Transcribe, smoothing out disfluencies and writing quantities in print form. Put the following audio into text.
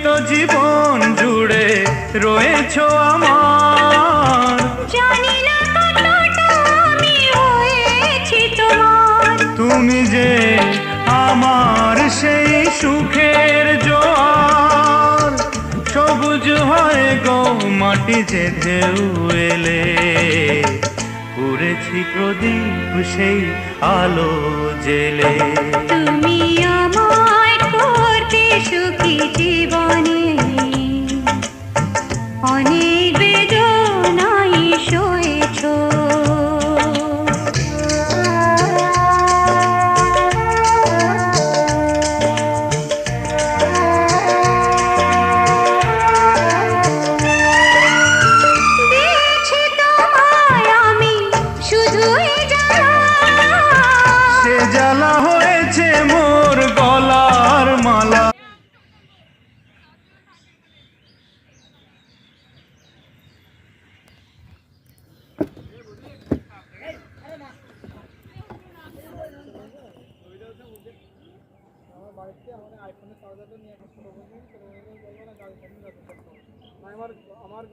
তো জীবন জুড়ে রয়েছো আমার, জানি না কতটা আমি হয়েছি তোমার। তুমি যে আমার সেই সুখের জোয়ার, সবুজ হয় গো মাটি যে ঢেউ এলে, পুড়েছি প্রদীপ সেই আলো জেলে। তুমি আমায় করতে সুখী জীবনে, অনেক বেদনাই সয়েছো। দিয়েছি তোমায় আমি শুধুই জ্বালা, সে জ্বালা হয়েছে মোর গলার মালা। আইফোনের চার্জারটা নিয়ে একটা ছোট বলবো না, গাড়ি আমার